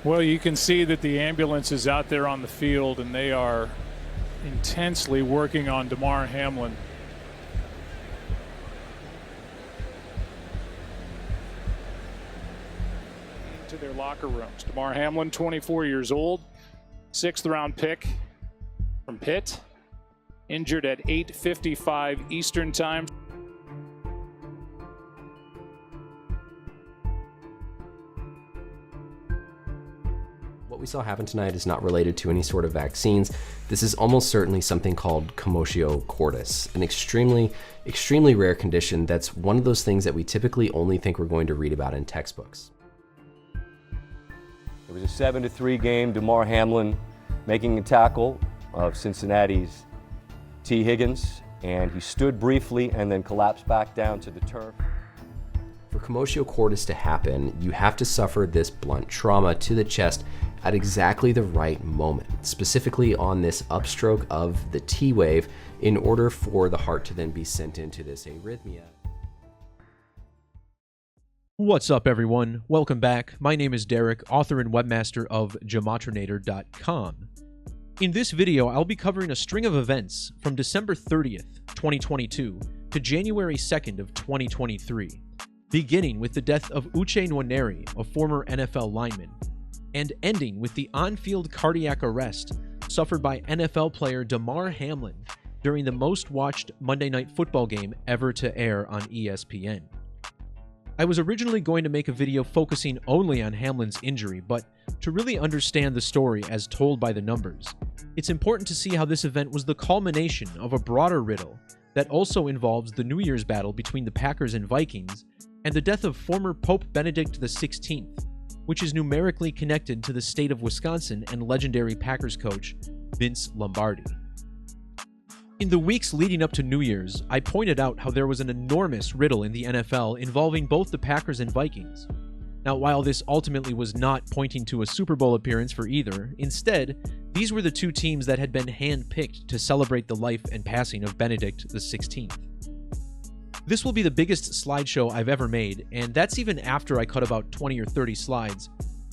Well, you can see that the ambulance is out there on the field, and they are intensely working on Damar Hamlin. To their locker rooms. Damar Hamlin, 24 years old, 6th round pick from Pitt, injured at 8:55 Eastern time. What we saw happen tonight is not related to any sort of vaccines. This is almost certainly something called commotio cordis, an extremely rare condition that's one of those things that we typically only think we're going to read about in textbooks. It was a 7-3 game. Damar Hamlin making a tackle of Cincinnati's T. Higgins, and he stood briefly and then collapsed back down to the turf. For commotio cordis to happen, you have to suffer this blunt trauma to the chest at exactly the right moment, specifically on this upstroke of the T wave, in order for the heart to then be sent into this arrhythmia. What's up, everyone? Welcome back. My name is Derek, author and webmaster of Gematrinator.com. In this video, I'll be covering a string of events from December 30th, 2022 to January 2nd of 2023, beginning with the death of Uche Nwaneri, a former NFL lineman, and ending with the on-field cardiac arrest suffered by NFL player Damar Hamlin during the most-watched Monday Night Football game ever to air on ESPN. I was originally going to make a video focusing only on Hamlin's injury, but to really understand the story as told by the numbers, it's important to see how this event was the culmination of a broader riddle that also involves the New Year's battle between the Packers and Vikings and the death of former Pope Benedict XVI, which is numerically connected to the state of Wisconsin and legendary Packers coach Vince Lombardi. In the weeks leading up to New Year's, I pointed out how there was an enormous riddle in the NFL involving both the Packers and Vikings. Now, while this ultimately was not pointing to a Super Bowl appearance for either, instead, these were the two teams that had been hand-picked to celebrate the life and passing of Benedict XVI. This will be the biggest slideshow I've ever made, and that's even after I cut about 20 or 30 slides,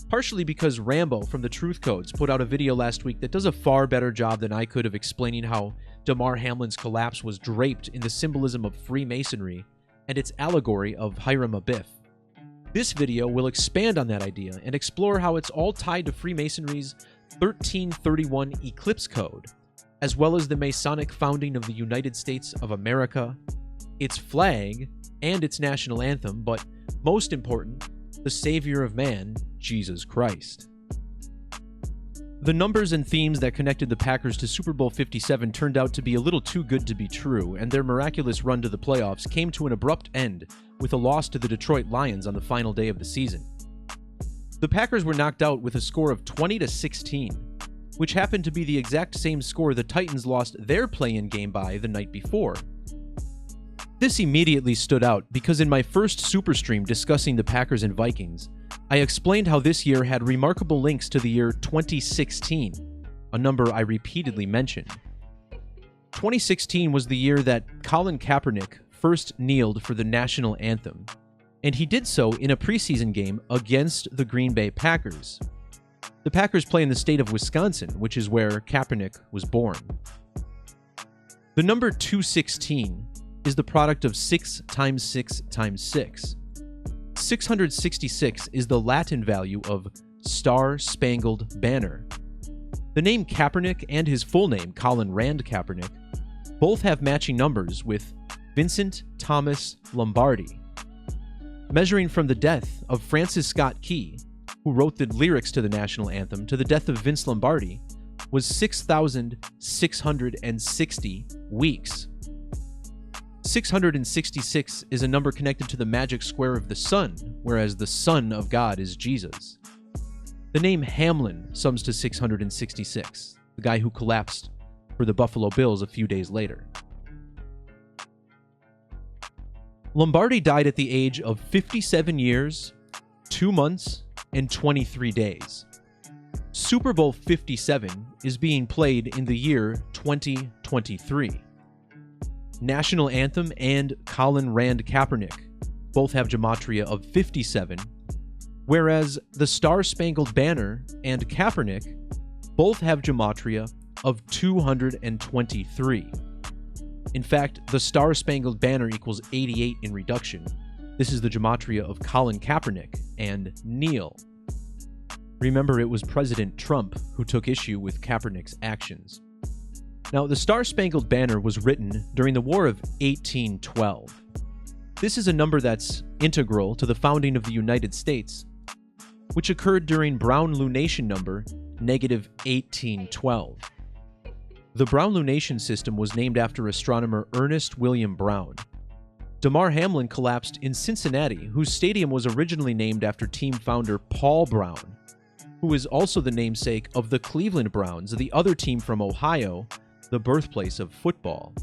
partially because Rambo from the Truth Codes put out a video last week that does a far better job than I could of explaining how Damar Hamlin's collapse was draped in the symbolism of Freemasonry and its allegory of Hiram Abiff. This video will expand on that idea and explore how it's all tied to Freemasonry's 1331 Eclipse Code, as well as the Masonic founding of the United States of America, its flag, and its national anthem, but most important, the Savior of man, Jesus Christ. The numbers and themes that connected the Packers to Super Bowl 57 turned out to be a little too good to be true, and their miraculous run to the playoffs came to an abrupt end with a loss to the Detroit Lions on the final day of the season. The Packers were knocked out with a score of 20-16, which happened to be the exact same score the Titans lost their play-in game by the night before. This immediately stood out because in my first Super Stream discussing the Packers and Vikings, I explained how this year had remarkable links to the year 2016, a number I repeatedly mentioned. 2016 was the year that Colin Kaepernick first kneeled for the national anthem, and he did so in a preseason game against the Green Bay Packers. The Packers play in the state of Wisconsin, which is where Kaepernick was born. The number 216 is the product of 6 times 6 times 6. 666 is the Latin value of Star Spangled Banner. The name Kaepernick and his full name, Colin Rand Kaepernick, both have matching numbers with Vincent Thomas Lombardi. Measuring from the death of Francis Scott Key, who wrote the lyrics to the national anthem, to the death of Vince Lombardi, was 6,660 weeks. 666 is a number connected to the magic square of the sun, whereas the Son of God is Jesus. The name Hamlin sums to 666, the guy who collapsed for the Buffalo Bills a few days later. Lombardi died at the age of 57 years, 2 months, and 23 days. Super Bowl 57 is being played in the year 2023. National Anthem and Colin Rand Kaepernick both have Gematria of 57, whereas the Star-Spangled Banner and Kaepernick both have gematria of 223. In fact, the Star-Spangled Banner equals 88 in reduction. This is the gematria of Colin Kaepernick and Neil. Remember, it was President Trump who took issue with Kaepernick's actions. Now, the Star-Spangled Banner was written during the War of 1812. This is a number that's integral to the founding of the United States, which occurred during Brown lunation number -1812. The Brown lunation system was named after astronomer Ernest William Brown. Damar Hamlin collapsed in Cincinnati, whose stadium was originally named after team founder Paul Brown, who is also the namesake of the Cleveland Browns, the other team from Ohio, the birthplace of football.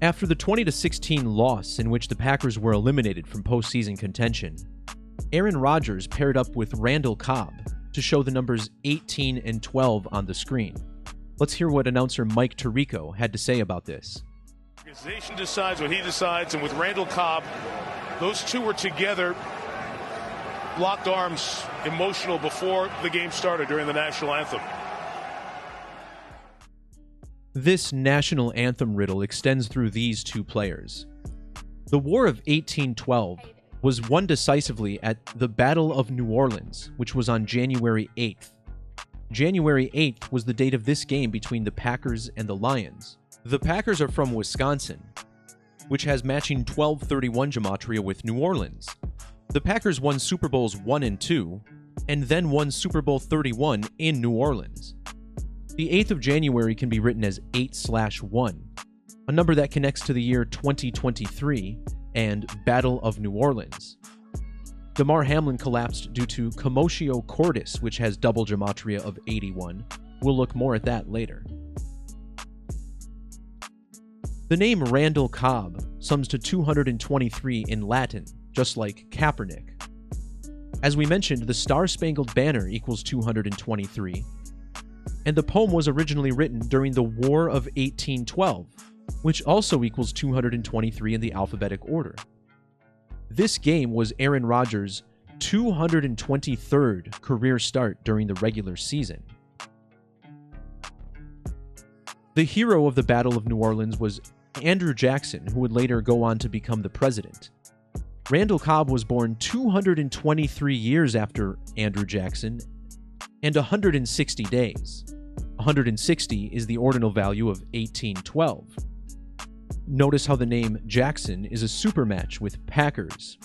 After the 20-16 loss in which the Packers were eliminated from postseason contention, Aaron Rodgers paired up with Randall Cobb to show the numbers 18 and 12 on the screen. Let's hear what announcer Mike Tirico had to say about this. The organization decides what he decides, and with Randall Cobb, those two were together, locked arms, emotional before the game started during the national anthem. This national anthem riddle extends through these two players. The War of 1812 was won decisively at the Battle of New Orleans, which was on January 8th. January 8th was the date of this game between the Packers and the Lions. The Packers are from Wisconsin, which has matching 1231 gematria with New Orleans. The Packers won Super Bowls 1 and 2, and then won Super Bowl 31 in New Orleans. The 8th of January can be written as 8/1, a number that connects to the year 2023 and Battle of New Orleans. Damar Hamlin collapsed due to commotio cordis, which has double gematria of 81. We'll look more at that later. The name Randall Cobb sums to 223 in Latin, just like Kaepernick. As we mentioned, the Star-Spangled Banner equals 223, and the poem was originally written during the War of 1812, which also equals 223 in the alphabetic order. This game was Aaron Rodgers' 223rd career start during the regular season. The hero of the Battle of New Orleans was Andrew Jackson, who would later go on to become the president. Randall Cobb was born 223 years after Andrew Jackson and 160 days. 160 is the ordinal value of 1812. Notice how the name Jackson is a supermatch with Packers.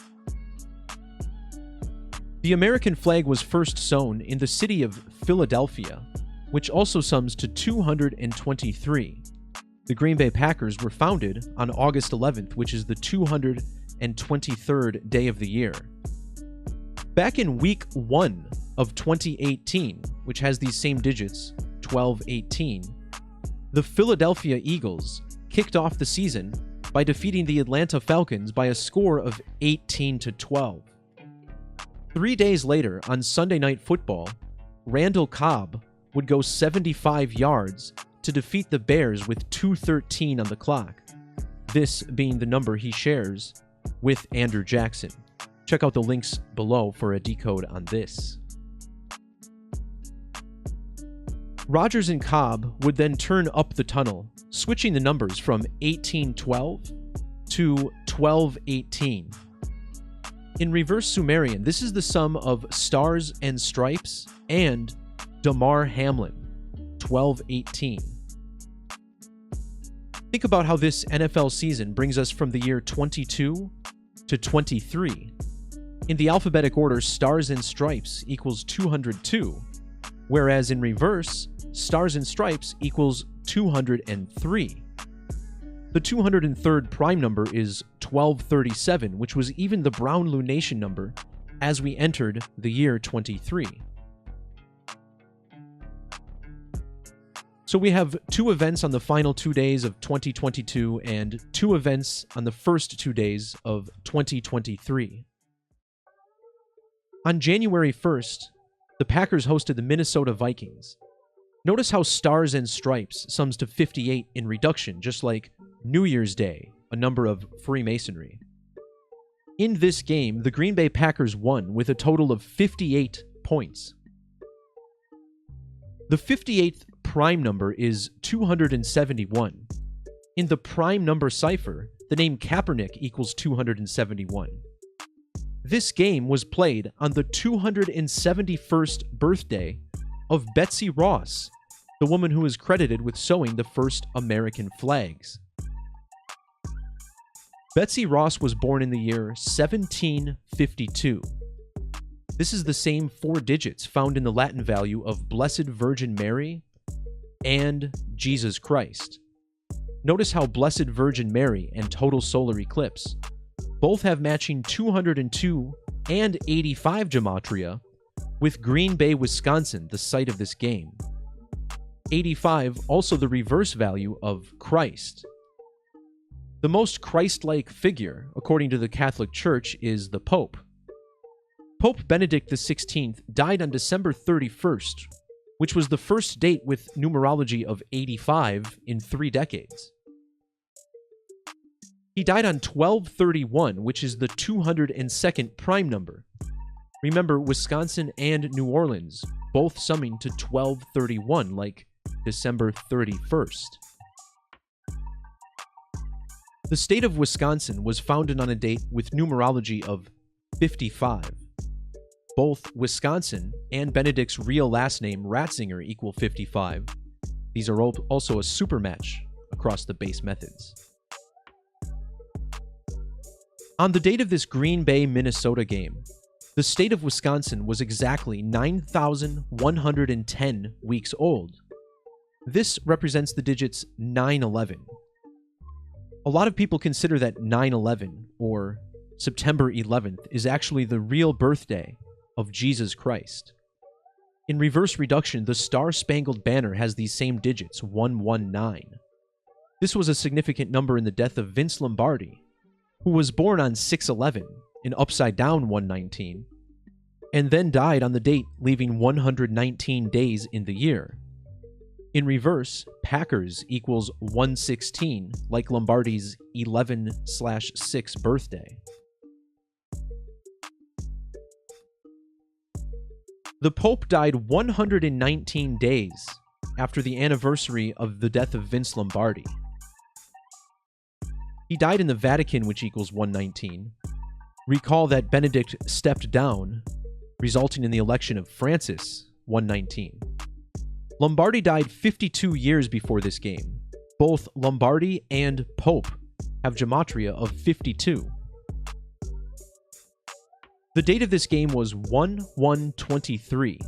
The American flag was first sewn in the city of Philadelphia, which also sums to 223. The Green Bay Packers were founded on August 11th, which is the 223rd day of the year. Back in week 1 of 2018, which has these same digits, 12-18, the Philadelphia Eagles kicked off the season by defeating the Atlanta Falcons by a score of 18-12. 3 days later, on Sunday Night Football, Randall Cobb would go 75 yards to defeat the Bears with 2:13 on the clock, this being the number he shares with Andrew Jackson. Check out the links below for a decode on this. Rodgers and Cobb would then turn up the tunnel, switching the numbers from 1812 to 1218. In reverse Sumerian, this is the sum of Stars and Stripes and Damar Hamlin, 1218. Think about how this NFL season brings us from the year 22 to 23. In the alphabetic order, Stars and Stripes equals 202, whereas in reverse, Stars and Stripes equals 203. The 203rd prime number is 1237, which was even the Brown lunation number as we entered the year 23. So we have 2 events on the final 2 days of 2022 and 2 events on the first 2 days of 2023. On January 1st, the Packers hosted the Minnesota Vikings. Notice how Stars and Stripes sums to 58 in reduction, just like New Year's Day, a number of Freemasonry. In this game, the Green Bay Packers won with a total of 58 points. The 58th prime number is 271. In the prime number cipher, the name Kaepernick equals 271. This game was played on the 271st birthday of Betsy Ross, the woman who is credited with sewing the first American flags. Betsy Ross was born in the year 1752. This is the same 4 digits found in the Latin value of Blessed Virgin Mary and Jesus Christ. Notice how Blessed Virgin Mary and total solar eclipse both have matching 202 and 85 gematria, with Green Bay, Wisconsin, the site of this game. 85 also the reverse value of Christ. The most Christ-like figure, according to the Catholic Church, is the Pope. Pope Benedict XVI died on December 31st, which was the first date with numerology of 85 in 3 decades. He died on 12/31, which is the 202nd prime number. Remember, Wisconsin and New Orleans both summing to 12/31, like December 31st. The state of Wisconsin was founded on a date with numerology of 55. Both Wisconsin and Benedict's real last name, Ratzinger, equal 55. These are also a supermatch across the base methods. On the date of this Green Bay, Minnesota game, the state of Wisconsin was exactly 9,110 weeks old. This represents the digits 9/11. A lot of people consider that 9/11, or September 11th, is actually the real birthday of Jesus Christ. In reverse reduction, the Star-Spangled Banner has these same digits, 119. This was a significant number in the death of Vince Lombardi, who was born on 6/11, an upside-down 119, and then died on the date, leaving 119 days in the year. In reverse, Packers equals 116, like Lombardi's 11/6 birthday. The Pope died 119 days after the anniversary of the death of Vince Lombardi. He died in the Vatican, which equals 119. Recall that Benedict stepped down, resulting in the election of Francis, 119. Lombardi died 52 years before this game. Both Lombardi and Pope have gematria of 52. The date of this game was 1/1/23.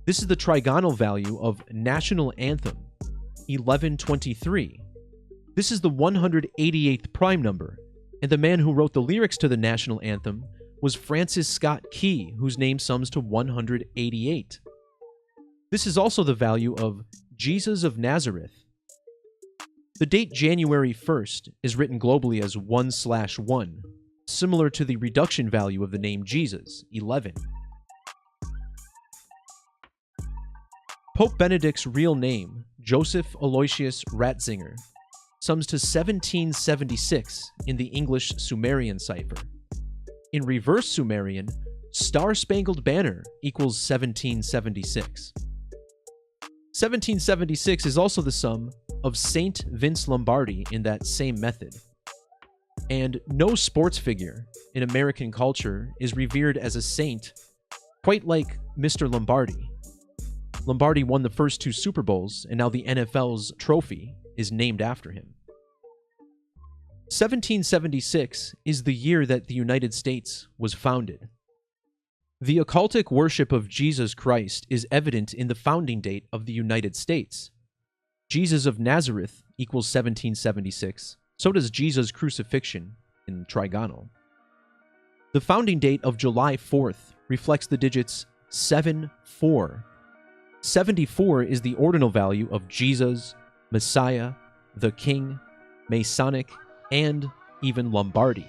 This is the trigonal value of National Anthem, 1123. This is the 188th prime number, and the man who wrote the lyrics to the National Anthem was Francis Scott Key, whose name sums to 188. This is also the value of Jesus of Nazareth. The date January 1st is written globally as 1/1, similar to the reduction value of the name Jesus, 11. Pope Benedict's real name, Joseph Aloysius Ratzinger, sums to 1776 in the English Sumerian cipher. In reverse Sumerian, Star-Spangled Banner equals 1776. 1776 is also the sum of Saint Vince Lombardi in that same method. And no sports figure in American culture is revered as a saint quite like Mr. Lombardi. Lombardi won the first 2 Super Bowls, and now the NFL's trophy is named after him. 1776 is the year that the United States was founded. The occultic worship of Jesus Christ is evident in the founding date of the United States. Jesus of Nazareth equals 1776. So does Jesus' crucifixion in trigonal. The founding date of July 4th reflects the digits 74. 74 is the ordinal value of Jesus, Messiah, the King, Masonic, and even Lombardi.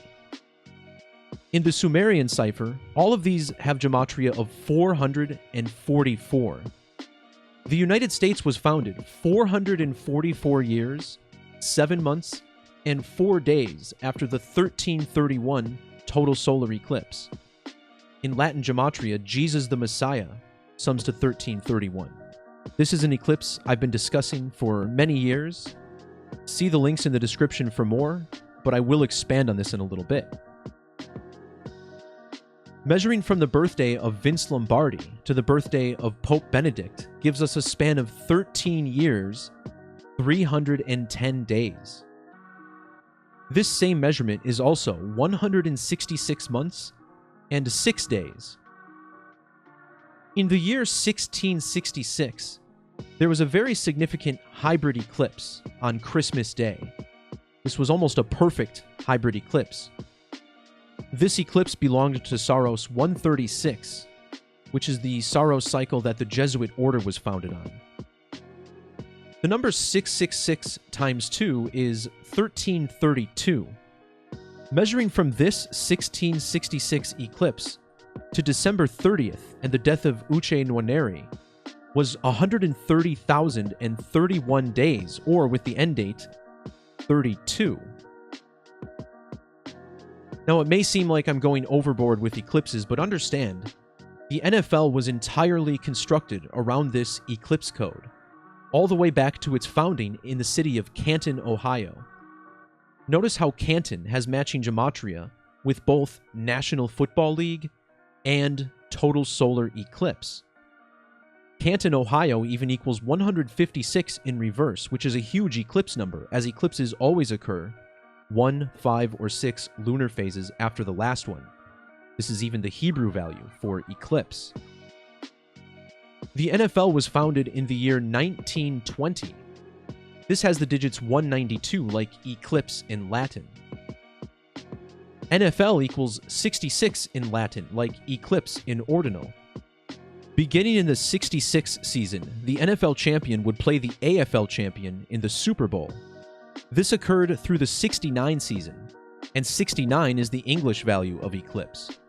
In the Sumerian cipher, all of these have gematria of 444. The United States was founded 444 years, 7 months, and 4 days after the 1331 total solar eclipse. In Latin Gematria, Jesus the Messiah sums to 1331. This is an eclipse I've been discussing for many years. See the links in the description for more, but I will expand on this in a little bit. Measuring from the birthday of Vince Lombardi to the birthday of Pope Benedict gives us a span of 13 years, 310 days. This same measurement is also 166 months and 6 days. In the year 1666, there was a very significant hybrid eclipse on Christmas Day. This was almost a perfect hybrid eclipse. This eclipse belonged to Saros 136, which is the Saros cycle that the Jesuit order was founded on. The number 666 times 2 is 1332. Measuring from this 1666 eclipse to December 30th and the death of Uche Nwaneri was 130,031 days, or with the end date, 32. Now, it may seem like I'm going overboard with eclipses, but understand, the NFL was entirely constructed around this eclipse code, all the way back to its founding in the city of Canton, Ohio. Notice how Canton has matching gematria with both National Football League and total solar eclipse. Canton, Ohio even equals 156 in reverse, which is a huge eclipse number, as eclipses always occur 1, 5, or 6 lunar phases after the last one. This is even the Hebrew value for eclipse. The NFL was founded in the year 1920. This has the digits 192 like eclipse in Latin. NFL equals 66 in Latin like eclipse in ordinal. Beginning in the 66 season, the NFL champion would play the AFL champion in the Super Bowl. This occurred through the 69 season, and 69 is the English value of eclipse.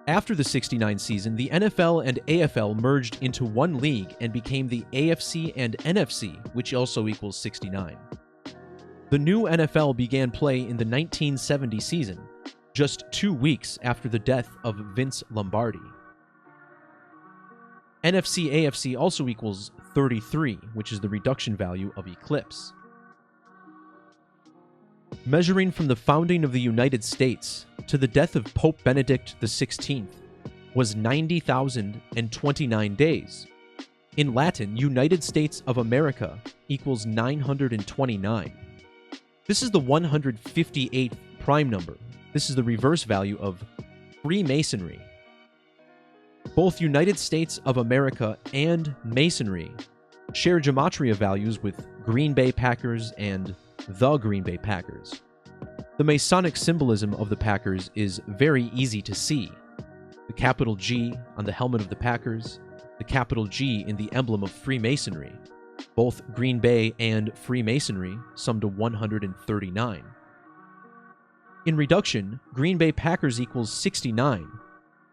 After the 69 season, the NFL and AFL merged into one league and became the AFC and NFC, which also equals 69. The new NFL began play in the 1970 season, just 2 weeks after the death of Vince Lombardi. NFC AFC also equals 33, which is the reduction value of eclipse. Measuring from the founding of the United States to the death of Pope Benedict XVI was 90,029 days. In Latin, United States of America equals 929. This is the 158th prime number. This is the reverse value of Freemasonry. Both United States of America and Masonry share gematria values with Green Bay Packers and the Green Bay Packers. The Masonic symbolism of the Packers is very easy to see. The capital G on the helmet of the Packers, the capital G in the emblem of Freemasonry. Both Green Bay and Freemasonry sum to 139. In reduction, Green Bay Packers equals 69,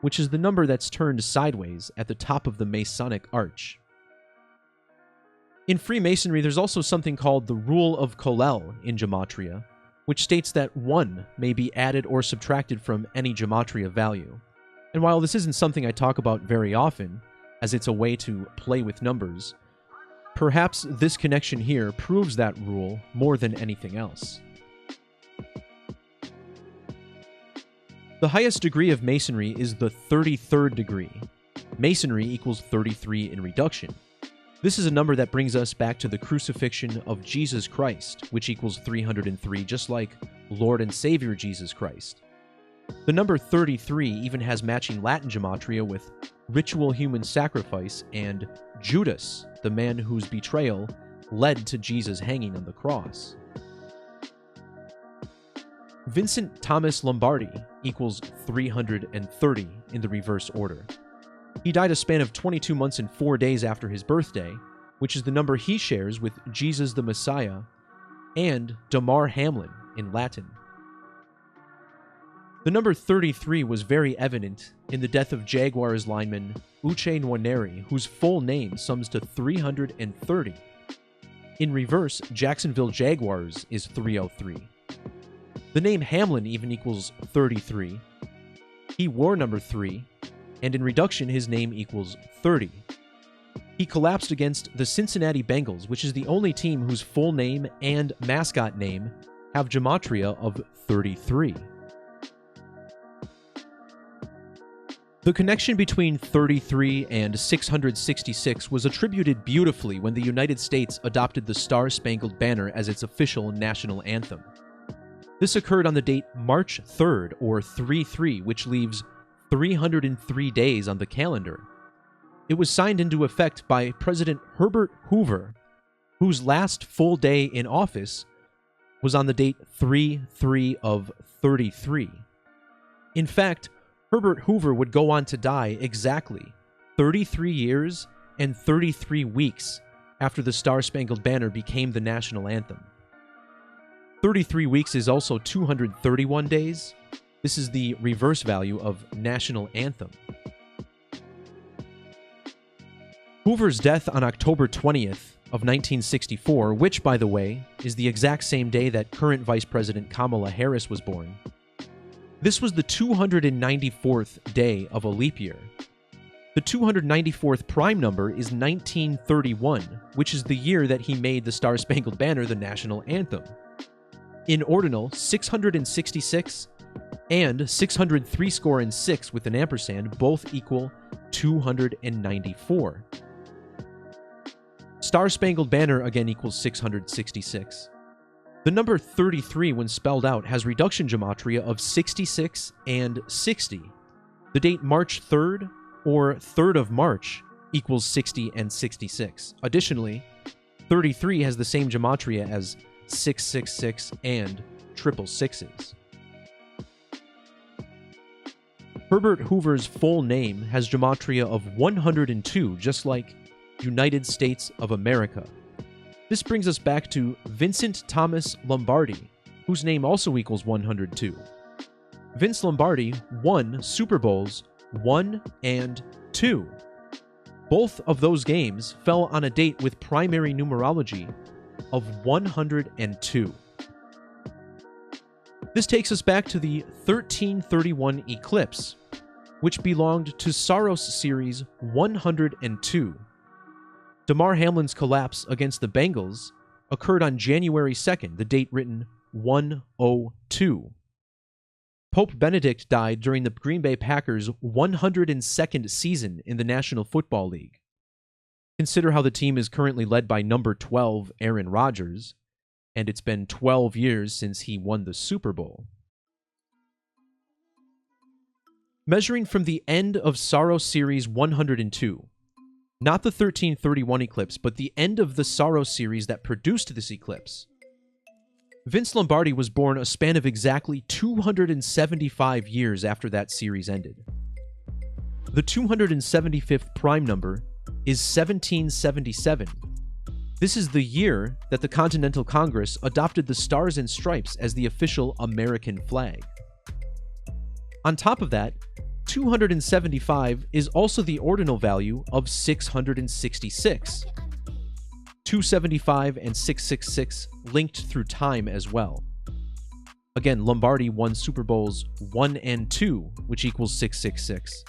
which is the number that's turned sideways at the top of the Masonic arch. In Freemasonry, there's also something called the Rule of Kollel in Gematria, which states that 1 may be added or subtracted from any Gematria value. And while this isn't something I talk about very often, as it's a way to play with numbers, perhaps this connection here proves that rule more than anything else. The highest degree of Masonry is the 33rd degree. Masonry equals 33 in reduction. This is a number that brings us back to the crucifixion of Jesus Christ, which equals 303, just like Lord and Savior Jesus Christ. The number 33 even has matching Latin gematria with ritual human sacrifice and Judas, the man whose betrayal led to Jesus hanging on the cross. Vincent Thomas Lombardi equals 330 in the reverse order. He died a span of 22 months and 4 days after his birthday, which is the number he shares with Jesus the Messiah and Damar Hamlin in Latin. The number 33 was very evident in the death of Jaguars lineman Uche Nwaneri, whose full name sums to 330. In reverse, Jacksonville Jaguars is 303. The name Hamlin even equals 33. He wore number 3, and in reduction his name equals 30. He collapsed against the Cincinnati Bengals, which is the only team whose full name and mascot name have gematria of 33. The connection between 33 and 666 was attributed beautifully when the United States adopted the Star-Spangled Banner as its official national anthem. This occurred on the date March 3rd, or 3-3, which leaves 303 days on the calendar. It was signed into effect by President Herbert Hoover, whose last full day in office was on the date 3-3 of 33. In fact, Herbert Hoover would go on to die exactly 33 years and 33 weeks after the Star-Spangled Banner became the national anthem. 33 weeks is also 231 days. This is the reverse value of national anthem. Hoover's death on October 20th of 1964, which, by the way, is the exact same day that current Vice President Kamala Harris was born. This was the 294th day of a leap year. The 294th prime number is 1931, which is the year that he made the Star-Spangled Banner the national anthem. In ordinal, 666 and 603 with an ampersand both equal 294. Star-Spangled Banner again equals 666. The number 33, when spelled out, has reduction gematria of 66 and 60. The date March 3rd, or 3rd of March, equals 60 and 66. Additionally, 33 has the same gematria as 666 and 666. Herbert Hoover's full name has gematria of 102, just like United States of America. This brings us back to Vincent Thomas Lombardi, whose name also equals 102. Vince Lombardi won Super Bowls 1 and 2. Both of those games fell on a date with primary numerology of 102. This takes us back to the 1331 eclipse, which belonged to Saros Series 102. Damar Hamlin's collapse against the Bengals occurred on January 2nd, the date written 102. Pope Benedict died during the Green Bay Packers' 102nd season in the National Football League. Consider how the team is currently led by number 12, Aaron Rodgers, and it's been 12 years since he won the Super Bowl. Measuring from the end of Saros Series 102, not the 1331 eclipse, but the end of the Saros series that produced this eclipse, Vince Lombardi was born a span of exactly 275 years after that series ended. The 275th prime number is 1777. This is the year that the Continental Congress adopted the Stars and Stripes as the official American flag. On top of that, 275 is also the ordinal value of 666. 275 and 666 linked through time as well. Again, Lombardi won Super Bowls 1 and 2, which equals 666,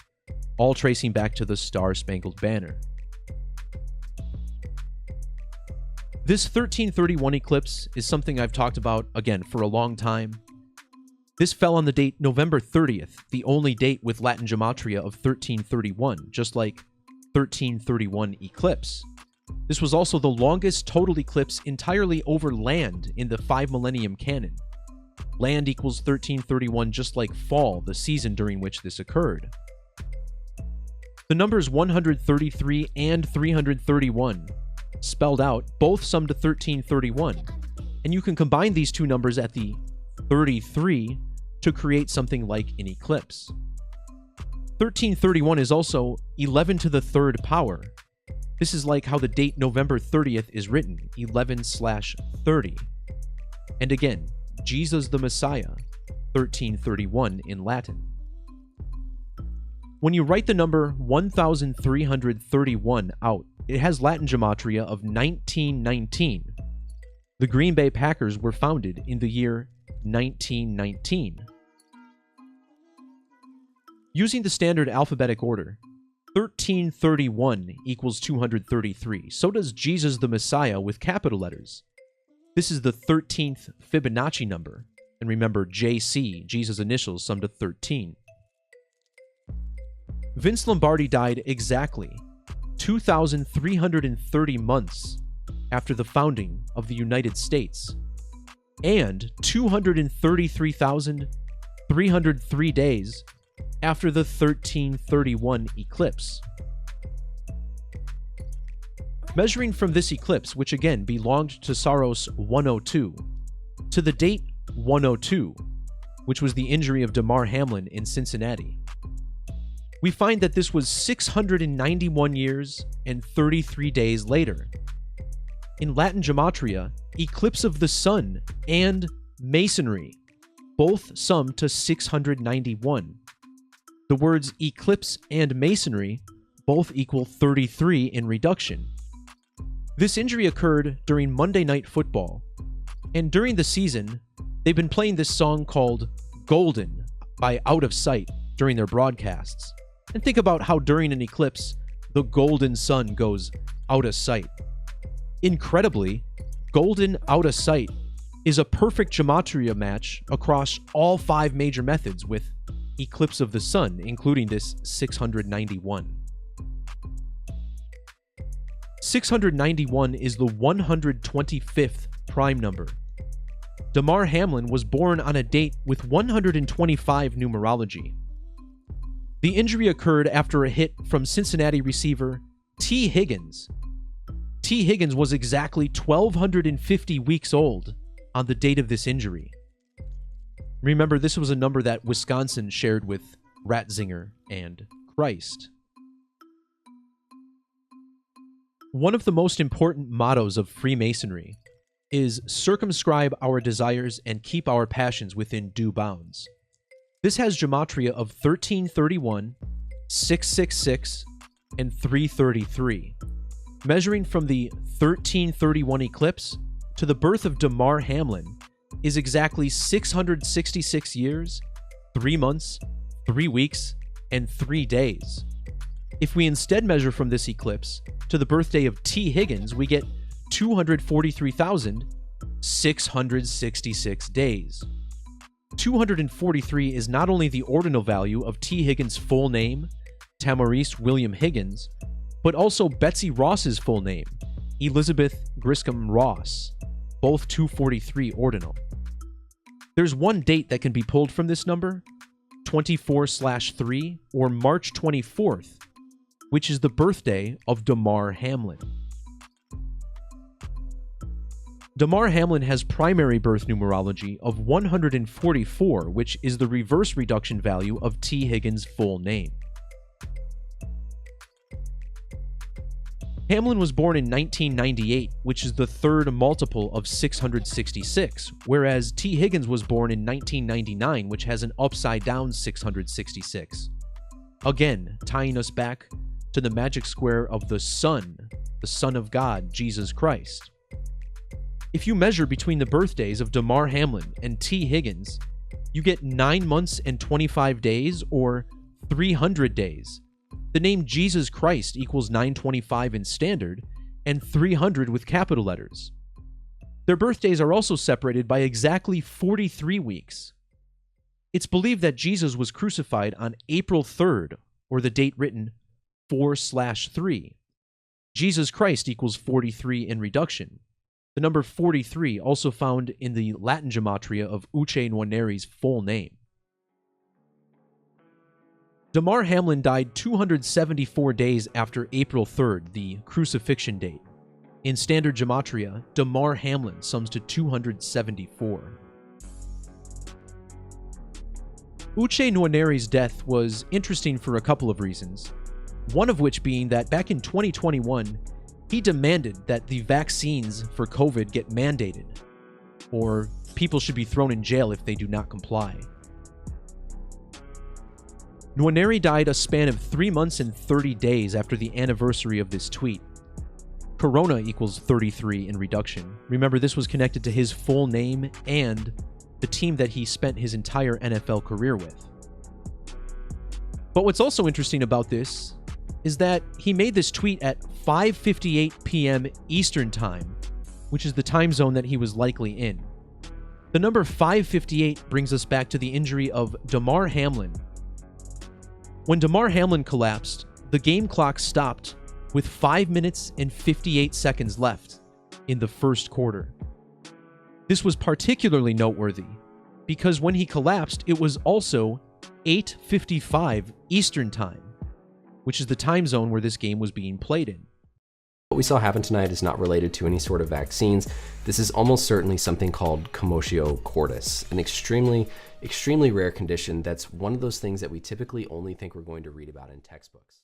all tracing back to the Star-Spangled Banner. This 1331 eclipse is something I've talked about, again, for a long time. This fell on the date November 30th, the only date with Latin gematria of 1331, just like 1331 eclipse. This was also the longest total eclipse entirely over land in the 5 millennium canon. Land equals 1331, just like fall, the season during which this occurred. The numbers 133 and 331, spelled out, both sum to 1331, and you can combine these two numbers at the 33 to create something like an eclipse. 1331 is also 11 to the third power. This is like how the date November 30th is written, 11/30. And again, Jesus the Messiah, 1331 in Latin. When you write the number 1331 out, it has Latin gematria of 1919. The Green Bay Packers were founded in the year 1919. Using the standard alphabetic order, 1331 equals 233. So does Jesus the Messiah with capital letters. This is the 13th Fibonacci number. And remember, JC, Jesus' initials, sum to 13. Vince Lombardi died exactly 2,330 months after the founding of the United States, and 233,303 days after the 1331 eclipse. Measuring from this eclipse, which again belonged to Saros 102, to the date 102, which was the injury of Damar Hamlin in Cincinnati, we find that this was 691 years and 33 days later. In Latin Gematria, eclipse of the sun and Masonry both sum to 691. The words eclipse and Masonry both equal 33 in reduction. This injury occurred during Monday Night Football, and during the season, they've been playing this song called Golden by Out of Sight during their broadcasts. And think about how during an eclipse, the golden sun goes out of sight. Incredibly, golden out of sight is a perfect gematria match across all 5 major methods with eclipse of the sun, including this 691. 691 is the 125th prime number. Damar Hamlin was born on a date with 125 numerology. The injury occurred after a hit from Cincinnati receiver T. Higgins. T. Higgins was exactly 1,250 weeks old on the date of this injury. Remember, this was a number that Wisconsin shared with Ratzinger and Christ. One of the most important mottos of Freemasonry is circumscribe our desires and keep our passions within due bounds. This has gematria of 1331, 666, and 333. Measuring from the 1331 eclipse to the birth of Damar Hamlin is exactly 666 years, 3 months, 3 weeks, and 3 days. If we instead measure from this eclipse to the birthday of T. Higgins, we get 243,666 days. 243 is not only the ordinal value of T. Higgins' full name, Tamaris William Higgins, but also Betsy Ross's full name, Elizabeth Griscom Ross, both 243 ordinal. There's one date that can be pulled from this number, 24/3, or March 24th, which is the birthday of Damar Hamlin. Damar Hamlin has primary birth numerology of 144, which is the reverse reduction value of T. Higgins' full name. Hamlin was born in 1998, which is the third multiple of 666, whereas T. Higgins was born in 1999, which has an upside-down 666. Again, tying us back to the magic square of the Son of God, Jesus Christ. If you measure between the birthdays of Damar Hamlin and T. Higgins, you get 9 months and 25 days, or 300 days. The name Jesus Christ equals 925 in standard, and 300 with capital letters. Their birthdays are also separated by exactly 43 weeks. It's believed that Jesus was crucified on April 3rd, or the date written 4/3. Jesus Christ equals 43 in reduction. The number 43 also found in the Latin gematria of Uche Nwaneri's full name. Damar Hamlin died 274 days after April 3rd, the crucifixion date. In standard gematria, Damar Hamlin sums to 274. Uche Nwaneri's death was interesting for a couple of reasons, one of which being that back in 2021, he demanded that the vaccines for COVID get mandated, or people should be thrown in jail if they do not comply. Nwaneri died a span of 3 months and 30 days after the anniversary of this tweet. Corona equals 33 in reduction. Remember, this was connected to his full name and the team that he spent his entire NFL career with. But what's also interesting about this is that he made this tweet at 5:58 p.m. Eastern Time, which is the time zone that he was likely in. The number 558 brings us back to the injury of Damar Hamlin. When Damar Hamlin collapsed, the game clock stopped with 5 minutes and 58 seconds left in the first quarter. This was particularly noteworthy because when he collapsed, it was also 8:55 Eastern Time, which is the time zone where this game was being played in. What we saw happen tonight is not related to any sort of vaccines. This is almost certainly something called commotio cordis, an extremely rare condition that's one of those things that we typically only think we're going to read about in textbooks.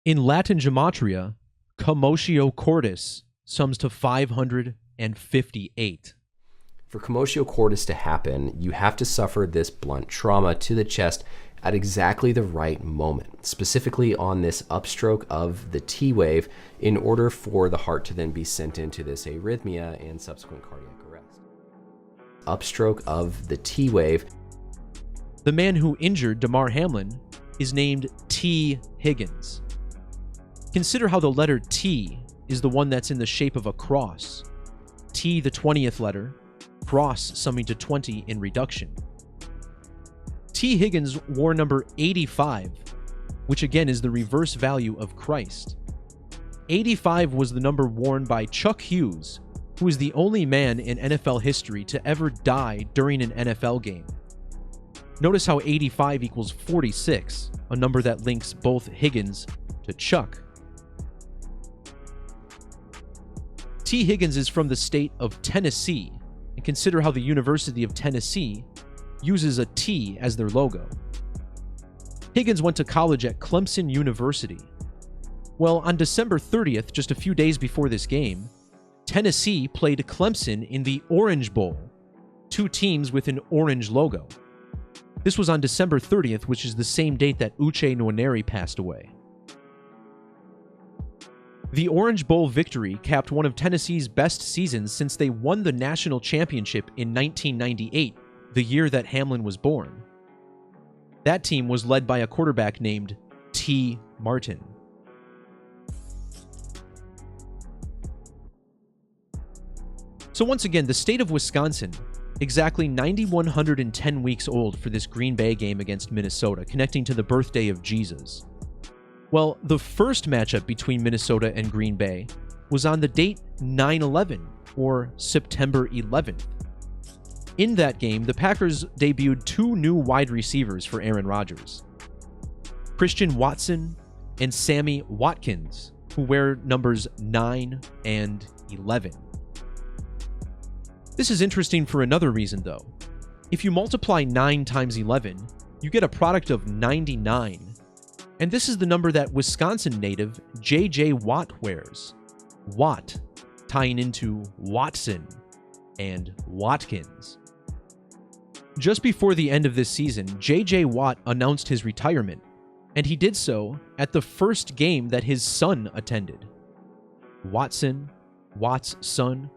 In Latin Gematria, commotio cordis sums to 558. For commotio cordis to happen, you have to suffer this blunt trauma to the chest at exactly the right moment, specifically on this upstroke of the T wave, in order for the heart to then be sent into this arrhythmia and subsequent cardiac arrest. Upstroke of the T wave. The man who injured Damar Hamlin is named T. Higgins. Consider how the letter T is the one that's in the shape of a cross. T, the 20th letter, cross summing to 20 in reduction. T. Higgins wore number 85, which again is the reverse value of Christ. 85 was the number worn by Chuck Hughes, who is the only man in NFL history to ever die during an NFL game. Notice how 85 equals 46, a number that links both Higgins to Chuck. T. Higgins is from the state of Tennessee, and consider how the University of Tennessee uses a T as their logo. Higgins went to college at Clemson University. Well, on December 30th, just a few days before this game, Tennessee played Clemson in the Orange Bowl, two teams with an orange logo. This was on December 30th, which is the same date that Uche Nwaneri passed away. The Orange Bowl victory capped one of Tennessee's best seasons since they won the national championship in 1998, the year that Hamlin was born. That team was led by a quarterback named T. Martin. So once again, the state of Wisconsin, exactly 9,110 weeks old for this Green Bay game against Minnesota, connecting to the birthday of Jesus. Well, the first matchup between Minnesota and Green Bay was on the date 9/11, or September 11th. In that game, the Packers debuted two new wide receivers for Aaron Rodgers, Christian Watson and Sammy Watkins, who wear numbers 9 and 11. This is interesting for another reason, though. If you multiply 9 times 11, you get a product of 99. And this is the number that Wisconsin native J.J. Watt wears. Watt, tying into Watson and Watkins. Just before the end of this season, J.J. Watt announced his retirement, and he did so at the first game that his son attended. Watson, Watt's son.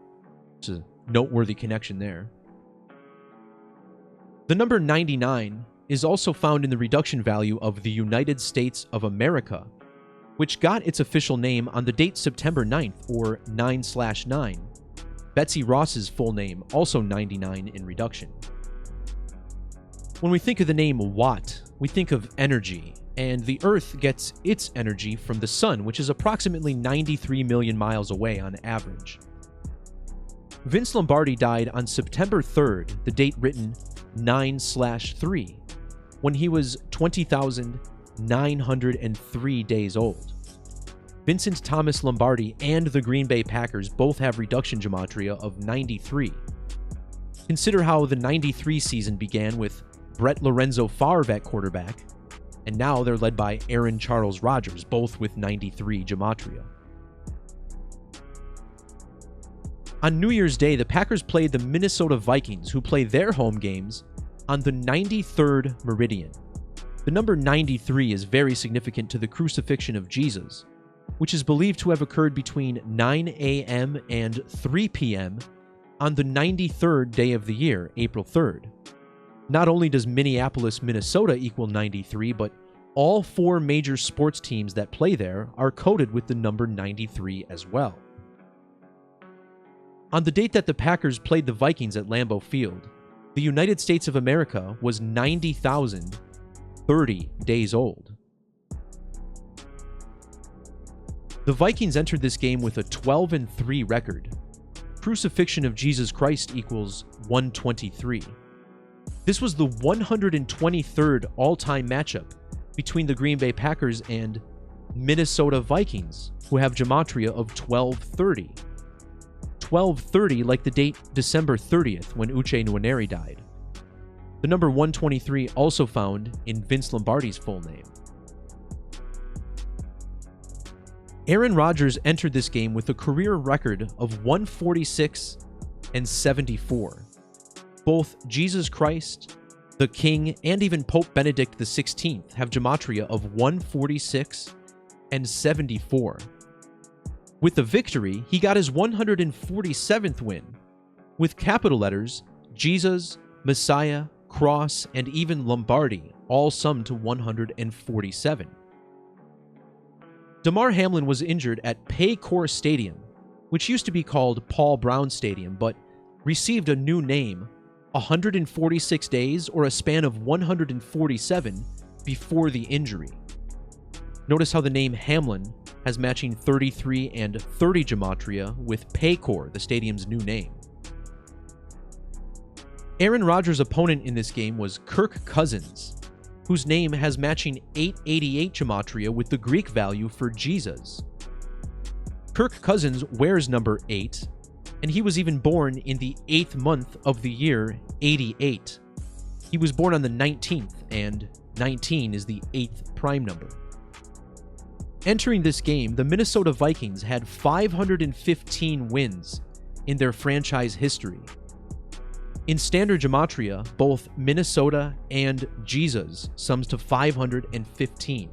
It's a noteworthy connection there. The number 99 is also found in the reduction value of the United States of America, which got its official name on the date September 9th, or 9/9. Betsy Ross's full name, also 99 in reduction. When we think of the name Watt, we think of energy, and the Earth gets its energy from the Sun, which is approximately 93 million miles away on average. Vince Lombardi died on September 3rd, the date written 9/3, when he was 20,903 days old. Vincent Thomas Lombardi and the Green Bay Packers both have reduction gematria of 93. Consider how the 93 season began with Brett Lorenzo Favre at quarterback, and now they're led by Aaron Charles Rodgers, both with 93 gematria. On New Year's Day, the Packers played the Minnesota Vikings, who play their home games on the 93rd meridian. The number 93 is very significant to the crucifixion of Jesus, which is believed to have occurred between 9 a.m. and 3 p.m. on the 93rd day of the year, April 3rd. Not only does Minneapolis, Minnesota equal 93, but all 4 major sports teams that play there are coded with the number 93 as well. On the date that the Packers played the Vikings at Lambeau Field, the United States of America was 90,030 days old. The Vikings entered this game with a 12-3 record. Crucifixion of Jesus Christ equals 123. This was the 123rd all-time matchup between the Green Bay Packers and Minnesota Vikings, who have Gematria of 1230. 1230 like the date December 30th when Uche Nwaneri died. The number 123 also found in Vince Lombardi's full name. Aaron Rodgers entered this game with a career record of 146-74. Both Jesus Christ, the King, and even Pope Benedict XVI have Gematria of 146-74. With the victory, he got his 147th win, with capital letters, Jesus, Messiah, Cross, and even Lombardi all summed to 147. Damar Hamlin was injured at Paycor Stadium, which used to be called Paul Brown Stadium, but received a new name 146 days or a span of 147 before the injury. Notice how the name Hamlin has matching 33 and 30 Gematria with Paycor, the stadium's new name. Aaron Rodgers' opponent in this game was Kirk Cousins, whose name has matching 888 Gematria with the Greek value for Jesus. Kirk Cousins wears number 8, and he was even born in the 8th month of the year 88. He was born on the 19th, and 19 is the 8th prime number. Entering this game, the Minnesota Vikings had 515 wins in their franchise history. In standard Gematria, both Minnesota and Jesus sums to 515.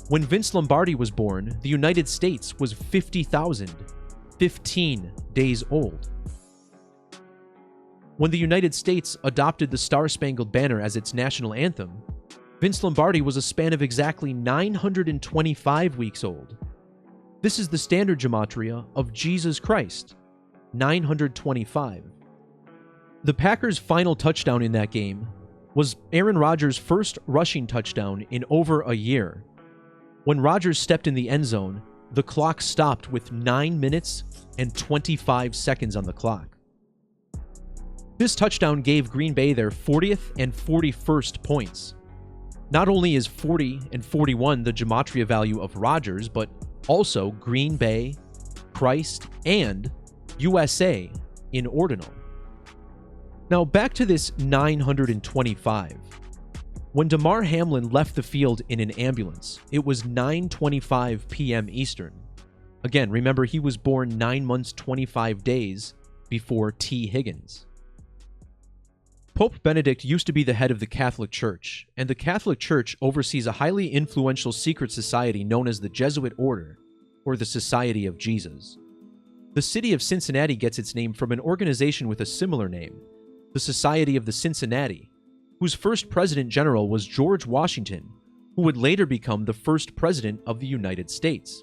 When Vince Lombardi was born, the United States was 50,015 days old. When the United States adopted the Star-Spangled Banner as its national anthem, Vince Lombardi was a span of exactly 925 weeks old. This is the standard Gematria of Jesus Christ, 925. The Packers' final touchdown in that game was Aaron Rodgers' first rushing touchdown in over a year. When Rodgers stepped in the end zone, the clock stopped with 9 minutes and 25 seconds on the clock. This touchdown gave Green Bay their 40th and 41st points. Not only is 40 and 41 the Gematria value of Rodgers, but also Green Bay, Christ, and USA in ordinal. Now back to this 925. When Damar Hamlin left the field in an ambulance, it was 9:25 p.m. Eastern. Again, remember he was born 9 months 25 days before T. Higgins. Pope Benedict used to be the head of the Catholic Church, and the Catholic Church oversees a highly influential secret society known as the Jesuit Order, or the Society of Jesus. The city of Cincinnati gets its name from an organization with a similar name, the Society of the Cincinnati, whose first president general was George Washington, who would later become the first president of the United States.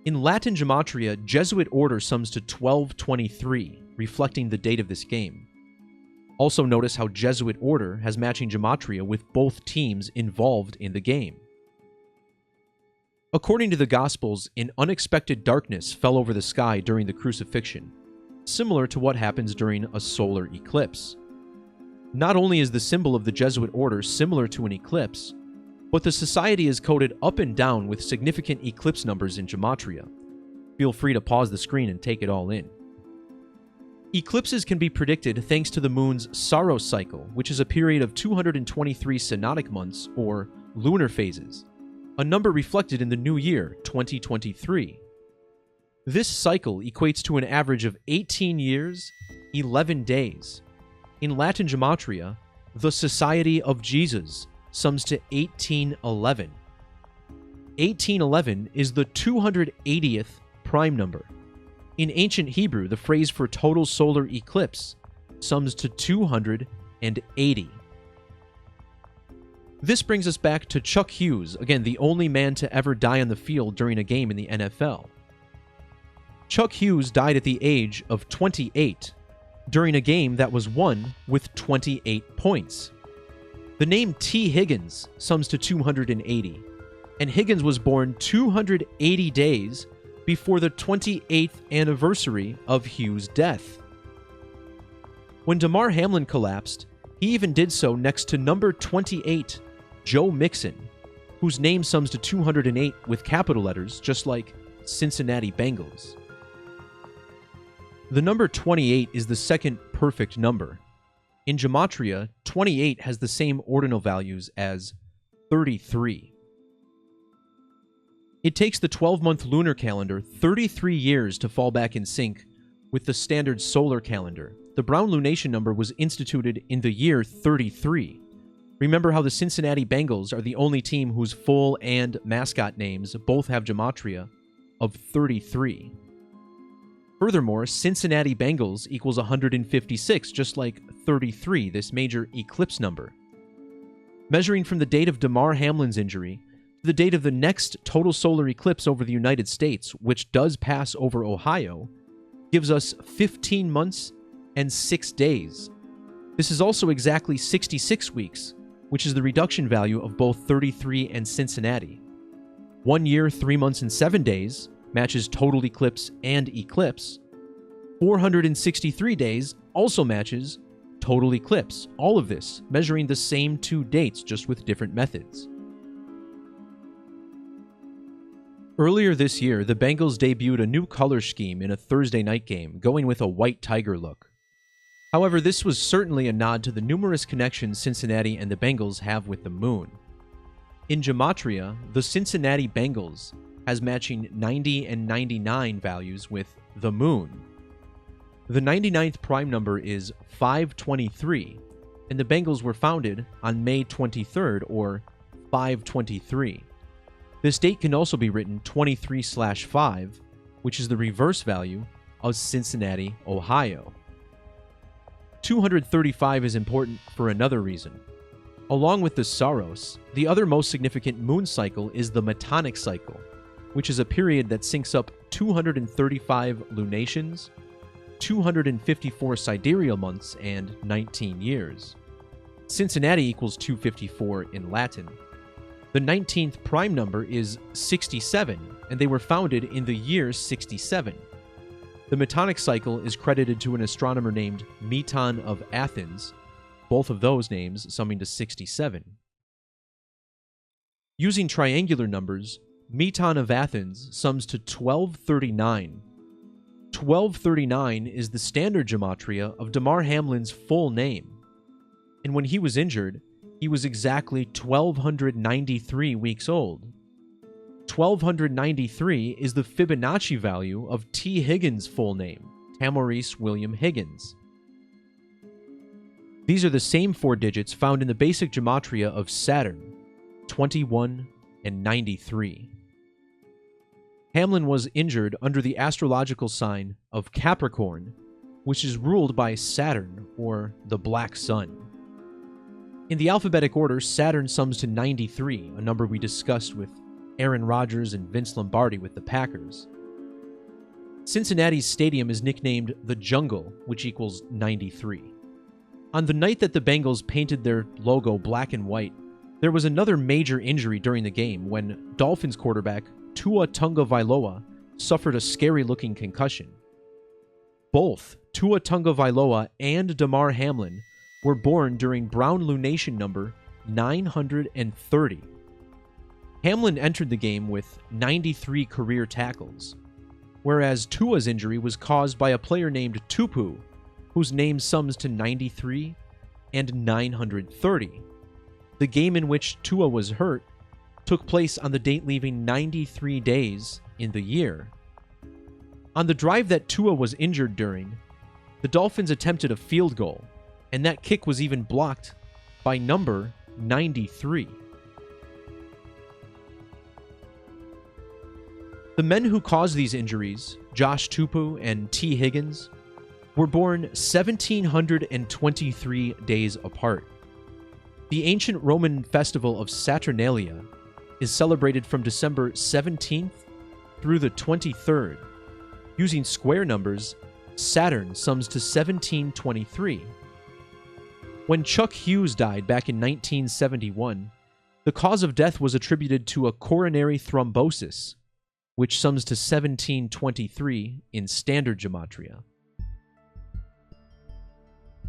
In Latin Gematria, Jesuit order sums to 1223, reflecting the date of this game. Also notice how Jesuit order has matching Gematria with both teams involved in the game. According to the Gospels, an unexpected darkness fell over the sky during the crucifixion, similar to what happens during a solar eclipse. Not only is the symbol of the Jesuit order similar to an eclipse, but the society is coded up and down with significant eclipse numbers in Gematria. Feel free to pause the screen and take it all in. Eclipses can be predicted thanks to the moon's Saros cycle, which is a period of 223 synodic months, or lunar phases, a number reflected in the new year, 2023. This cycle equates to an average of 18 years, 11 days. In Latin Gematria, the Society of Jesus sums to 1811. 1811 is the 280th prime number. In ancient Hebrew, the phrase for total solar eclipse sums to 280. This brings us back to Chuck Hughes, again, the only man to ever die on the field during a game in the NFL. Chuck Hughes died at the age of 28 during a game that was won with 28 points. The name T. Higgins sums to 280, and Higgins was born 280 days before the 28th anniversary of Hughes' death. When Damar Hamlin collapsed, he even did so next to number 28, Joe Mixon, whose name sums to 208 with capital letters, just like Cincinnati Bengals. The number 28 is the second perfect number. In Gematria, 28 has the same ordinal values as 33. It takes the 12-month lunar calendar 33 years to fall back in sync with the standard solar calendar. The Brown lunation number was instituted in the year 33. Remember how the Cincinnati Bengals are the only team whose full and mascot names both have Gematria of 33. Furthermore, Cincinnati Bengals equals 156, just like 33, this major eclipse number. Measuring from the date of Damar Hamlin's injury to the date of the next total solar eclipse over the United States, which does pass over Ohio, gives us 15 months and 6 days. This is also exactly 66 weeks, which is the reduction value of both 33 and Cincinnati. 1 year, 3 months, and 7 days matches total eclipse and eclipse. 463 days also matches total eclipse. All of this measuring the same two dates, just with different methods. Earlier this year, the Bengals debuted a new color scheme in a Thursday night game, going with a white tiger look. However, this was certainly a nod to the numerous connections Cincinnati and the Bengals have with the moon. In Gematria, the Cincinnati Bengals has matching 90 and 99 values with the moon. The 99th prime number is 523, and the Bengals were founded on May 23rd, or 523. This date can also be written 23/5, which is the reverse value of Cincinnati, Ohio. 235 is important for another reason. Along with the Saros, the other most significant moon cycle is the Masonic cycle, which is a period that syncs up 235 lunations, 254 sidereal months, and 19 years. Cincinnati equals 254 in Latin. The 19th prime number is 67, and they were founded in the year 67. The Masonic cycle is credited to an astronomer named Meton of Athens, both of those names summing to 67. Using triangular numbers, Meton of Athens sums to 1239. 1239 is the standard gematria of Damar Hamlin's full name. And when he was injured, he was exactly 1,293 weeks old. 1,293 is the Fibonacci value of T. Higgins' full name, Maurice William Higgins. These are the same 4 digits found in the basic gematria of Saturn, 21 and 93. Hamlin was injured under the astrological sign of Capricorn, which is ruled by Saturn, or the Black Sun. In the alphabetic order, Saturn sums to 93, a number we discussed with Aaron Rodgers and Vince Lombardi with the Packers. Cincinnati's stadium is nicknamed the Jungle, which equals 93. On the night that the Bengals painted their logo black and white, there was another major injury during the game when Dolphins quarterback Tua Tagovailoa suffered a scary-looking concussion. Both Tua Tagovailoa and Damar Hamlin were born during Brown lunation number 930. Hamlin entered the game with 93 career tackles, whereas Tua's injury was caused by a player named Tupu, whose name sums to 93 and 930. The game in which Tua was hurt took place on the date leaving 93 days in the year. On the drive that Tua was injured during, the Dolphins attempted a field goal, and that kick was even blocked by number 93. The men who caused these injuries, Josh Tupou and T. Higgins, were born 1,723 days apart. The ancient Roman festival of Saturnalia is celebrated from December 17th through the 23rd. Using square numbers, Saturn sums to 1723. When Chuck Hughes died back in 1971, the cause of death was attributed to a coronary thrombosis, which sums to 1723 in standard gematria.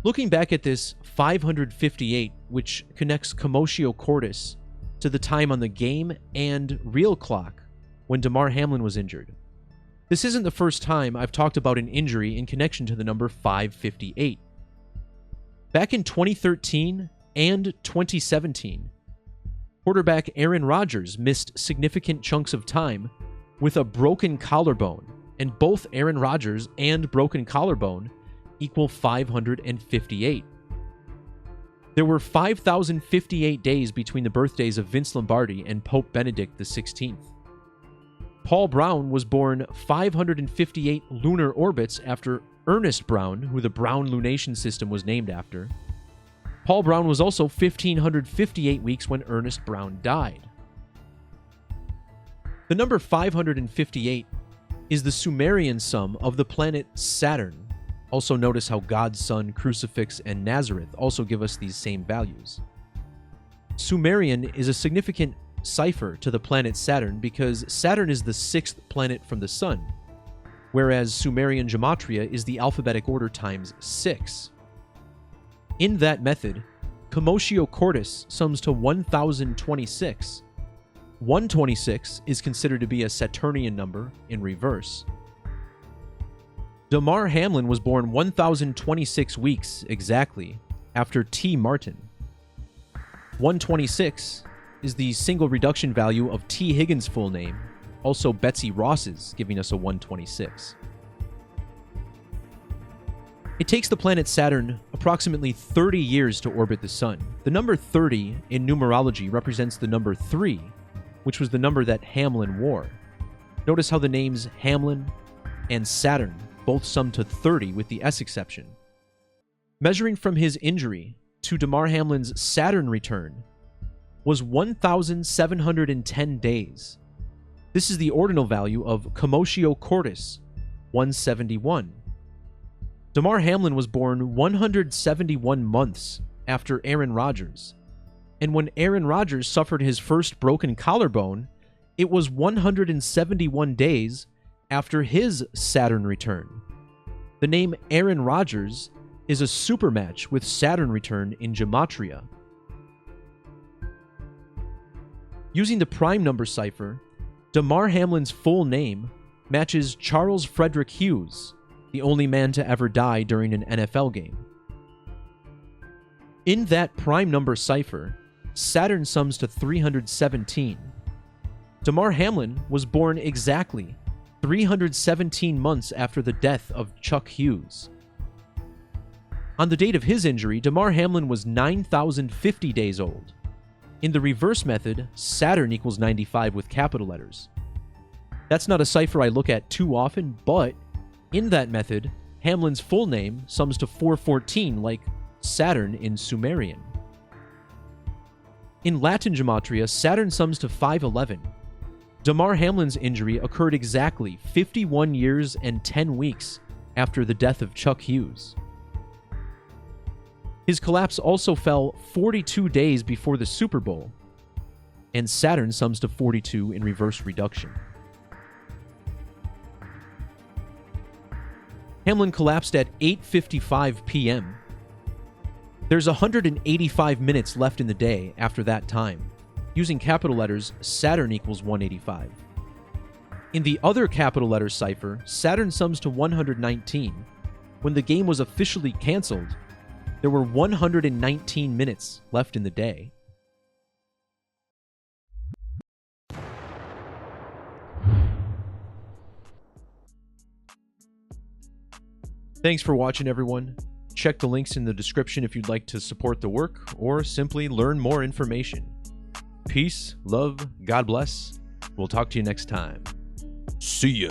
Looking back at this 558, which connects Commotio Cordis to the time on the game and real clock when Damar Hamlin was injured. This isn't the first time I've talked about an injury in connection to the number 558. Back in 2013 and 2017, quarterback Aaron Rodgers missed significant chunks of time with a broken collarbone, and both Aaron Rodgers and broken collarbone equal 558. There were 5,058 days between the birthdays of Vince Lombardi and Pope Benedict XVI. Paul Brown was born 558 lunar orbits after Ernest Brown, who the Brown lunation system was named after. Paul Brown was also 1,558 weeks when Ernest Brown died. The number 558 is the Sumerian sum of the planet Saturn. Also notice how God's Son, Crucifix, and Nazareth also give us these same values. Sumerian is a significant cipher to the planet Saturn because Saturn is the sixth planet from the Sun, whereas Sumerian gematria is the alphabetic order times 6. In that method, Commotio Cordis sums to 1,026. 126 is considered to be a Saturnian number in reverse. Damar Hamlin was born 1,026 weeks exactly after T. Martin. 126 is the single reduction value of T. Higgins' full name, also Betsy Ross's, giving us a 126. It takes the planet Saturn approximately 30 years to orbit the Sun. The number 30 in numerology represents the number 3, which was the number that Hamlin wore. Notice how the names Hamlin and Saturn both sum to 30 with the S exception. Measuring from his injury to Damar Hamlin's Saturn return was 1,710 days. This is the ordinal value of Commotio Cordis, 171. Damar Hamlin was born 171 months after Aaron Rodgers, and when Aaron Rodgers suffered his first broken collarbone, it was 171 days after his Saturn return. The name Aaron Rodgers is a supermatch with Saturn return in gematria. Using the prime number cipher, Damar Hamlin's full name matches Charles Frederick Hughes, the only man to ever die during an NFL game. In that prime number cipher, Saturn sums to 317. Damar Hamlin was born exactly 317 months after the death of Chuck Hughes. On the date of his injury, Damar Hamlin was 9,050 days old. In the reverse method, Saturn equals 95 with capital letters. That's not a cipher I look at too often, but in that method, Hamlin's full name sums to 414 like Saturn in Sumerian. In Latin gematria, Saturn sums to 511. Damar Hamlin's injury occurred exactly 51 years and 10 weeks after the death of Chuck Hughes. His collapse also fell 42 days before the Super Bowl, and Saturn sums to 42 in reverse reduction. Hamlin collapsed at 8:55 p.m. There's 185 minutes left in the day after that time. Using capital letters, Saturn equals 185. In the other capital letter cipher, Saturn sums to 119. When the game was officially canceled, there were 119 minutes left in the day. Thanks for watching, everyone. Check the links in the description if you'd like to support the work or simply learn more information. Peace, love, God bless. We'll talk to you next time. See ya.